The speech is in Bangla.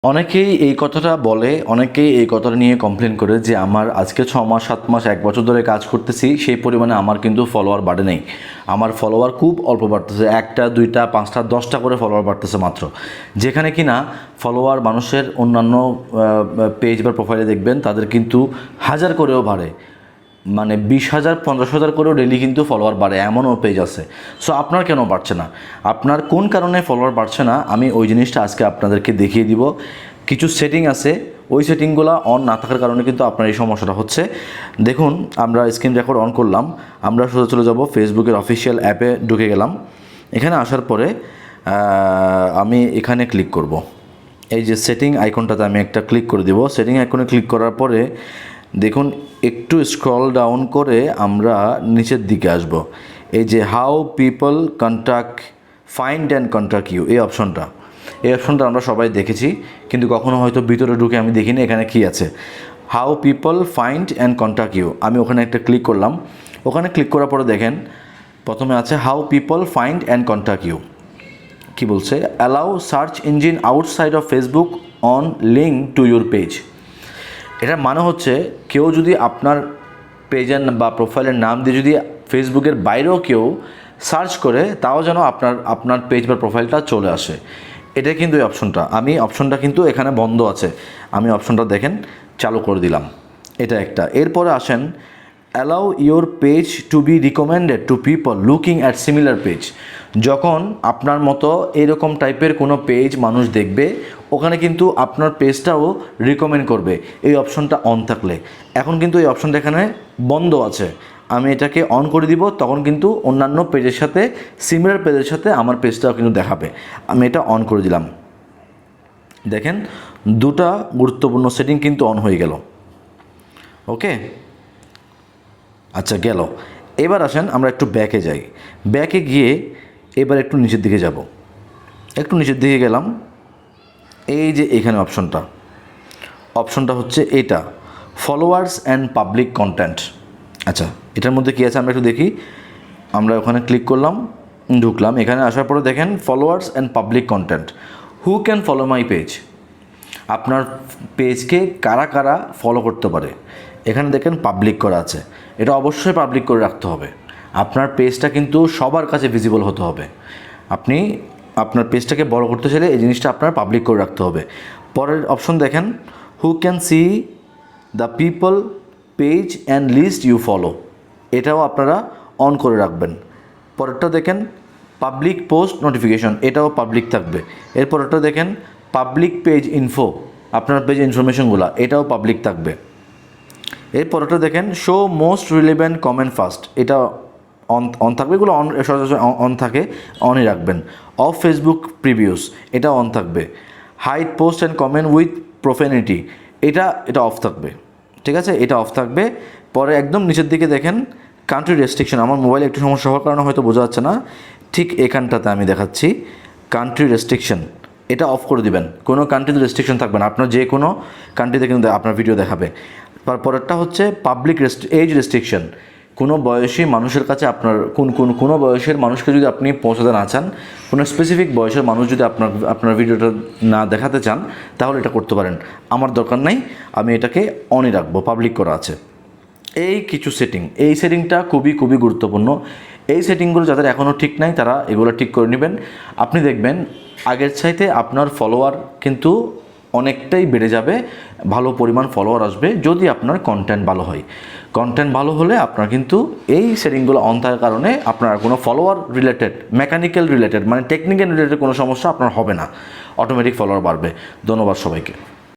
অনেকেই এই কথাটা বলে, অনেকেই এই কথাটা নিয়ে কমপ্লেন করে যে আমার আজকে 6 মাস 7 মাস 1 বছর ধরে কাজ করতেছি, সেই পরিমাণে আমার কিন্তু ফলোয়ার বাড়ে নেই। আমার ফলোয়ার খুব অল্প বাড়তেছে, 1টা 2টা 5টা 10টা করে ফলোয়ার বাড়তেছে মাত্র। যেখানে কিনা ফলোয়ার মানুষের অন্যান্য পেজ বা প্রোফাইলে দেখবেন তাদের কিন্তু হাজার করেও বাড়ে, মানে 20,000 15,000 করেও ডেলি কিন্তু ফলোয়ার বাড়ে, এমনও পেজ আছে। সো আপনার কেন বাড়ছে না? আপনার কোন কারণে ফলোয়ার বাড়ছে না, আমি ওই জিনিসটা আজকে আপনাদেরকে দেখিয়ে দিব। কিছু সেটিং আছে, ওই সেটিংগুলো অন না থাকার কারণে কিন্তু আপনার এই সমস্যাটা হচ্ছে। দেখুন, আমরা স্ক্রিন রেকর্ড অন করলাম, আমরা সোজা চলে যাব ফেসবুকের অফিসিয়াল অ্যাপে, ঢুকে গেলাম। এখানে আসার পরে আমি এখানে ক্লিক করব। এই যে সেটিং আইকনটাতে আমি একটা ক্লিক করে দিব। সেটিং আইকনে ক্লিক করার পরে দেখুন, একটু স্ক্রল ডাউন করে আমরা নিচের দিকে আসব। এই যে how people contact find and contact you, এই অপশনটা আমরা সবাই দেখেছি, কিন্তু কখনো হয়তো ভিতরে ঢুকে আমি দেখিনি এখানে কী আছে। How people find and contact you, আমি ওখানে একটা ক্লিক করলাম। ওখানে ক্লিক করার পরে দেখেন প্রথমে আছে how people find and contact you. কী বলছে? Allow search engine outside of Facebook on link to your page. এটার মানে হচ্ছে কেউ যদি আপনার পেজের বা প্রোফাইলের নাম দিয়ে যদি ফেসবুকের বাইরেও কেউ সার্চ করে, তাও যেন আপনার পেজ বা প্রোফাইলটা চলে আসে। এটা কিন্তু এই অপশনটা কিন্তু এখানে বন্ধ আছে। আমি অপশনটা দেখেন চালু করে দিলাম, এটা একটা। এরপরে আসেন allow your page to be recommended to people looking at similar page. যখন আপনার মতো এরকম টাইপের কোনো পেজ মানুষ দেখবে, ওখানে কিন্তু আপনার পেজটাও রিকমেন্ড করবে এই অপশনটা অন থাকলে। এখন কিন্তু এই অপশনটা এখানে বন্ধ আছে, আমি এটাকে অন করে দিব, তখন কিন্তু অন্যান্য পেজের সাথে সিমিলার পেজের সাথে আমার পেজটাও কিন্তু দেখাবে। আমি এটা অন করে দিলাম। দেখেন, দুটা গুরুত্বপূর্ণ সেটিং কিন্তু অন হয়ে গেল। ওকে, আচ্ছা গেল। এবার আসেন আমরা একটু ব্যাকে যাই। ব্যাকে গিয়ে এবার একটু নিচের দিকে যাব। একটু নিচের দিকে গেলাম। এই যে এখানে অপশনটা হচ্ছে এটা, ফলোয়ার্স অ্যান্ড পাবলিক কন্টেন্ট। আচ্ছা, এটার মধ্যে কী আছে আমরা একটু দেখি। আমরা ওখানে ক্লিক করলাম, ঢুকলাম। এখানে আসার পরে দেখেন followers and public content, who can follow my page. আপনার পেজকে কারা কারা ফলো করতে পারে, এখানে দেখেন পাবলিক করা আছে। এটা অবশ্যই পাবলিক করে রাখতে হবে। আপনার পেজটা কিন্তু সবার কাছে ভিজিবল হতে হবে। আপনি আপনার পেজটাকে বড় করতে চাইলে এই জিনিসটা আপনার পাবলিক করে রাখতে হবে। পরের অপশন দেখেন, who can see the people page and list you follow, এটাও আপনারা অন করে রাখবেন। পরেরটা দেখেন পাবলিক পোস্ট নোটিফিকেশন, এটাও পাবলিক থাকবে। এরপরেরটা দেখেন পাবলিক পেজ ইনফো, আপনার পেজ ইনফরমেশনগুলো, এটাও পাবলিক থাকবে। এরপরেরটা দেখেন show most relevant comment first, এটা অন থাকবে। এগুলো অন সচরাচর অন থাকে, অনই রাখবেন। অফ ফেসবুক প্রিভিউস, এটা অন থাকবে। Hide post and comment with profanity, এটা অফ থাকবে। ঠিক আছে, এটা অফ থাকবে। পরে একদম নিচের দিকে দেখেন কান্ট্রি রেস্ট্রিকশন, আমার মোবাইলে একটু সমস্যা হওয়ার কারণে হয়তো বোঝা যাচ্ছে না, ঠিক এখানটাতে আমি দেখাচ্ছি কান্ট্রি রেস্ট্রিকশন, এটা অফ করে দিবেন। কোনো কান্ট্রিতে রেস্ট্রিকশন থাকবে না, আপনার যে কোনো কান্ট্রিতে কিন্তু আপনার ভিডিও দেখাবে। তারপরেরটা হচ্ছে পাবলিক এজ রেস্ট্রিকশন, কোনো বয়সী মানুষের কাছে কোনো বয়সের মানুষকে যদি আপনি পৌঁছাতে না চান, কোনো স্পেসিফিক বয়সের মানুষ যদি আপনার ভিডিওটা না দেখাতে চান, তাহলে এটা করতে পারেন। আমার দরকার নাই, আমি এটাকে অনই রাখবো, পাবলিক করা আছে। এই কিছু সেটিং, এই সেটিংটা খুবই খুবই গুরুত্বপূর্ণ। এই সেটিংগুলো যাদের এখনও ঠিক নাই তারা এগুলো ঠিক করে নেবেন। আপনি দেখবেন আগের চাইতে আপনার ফলোয়ার কিন্তু অনেকটাই বেড়ে যাবে, ভালো পরিমাণ ফলোয়ার আসবে যদি আপনার কন্টেন্ট ভালো হয়। কন্টেন্ট ভালো হলে আপনার কিন্তু এই সেটিংগুলো অন থাকার কারণে আপনার কোনো ফলোয়ার রিলেটেড, মেকানিক্যাল রিলেটেড, মানে টেকনিক্যাল রিলেটেড কোনো সমস্যা আপনার হবে না, অটোমেটিক ফলোয়ার বাড়বে। ধন্যবাদ সবাইকে।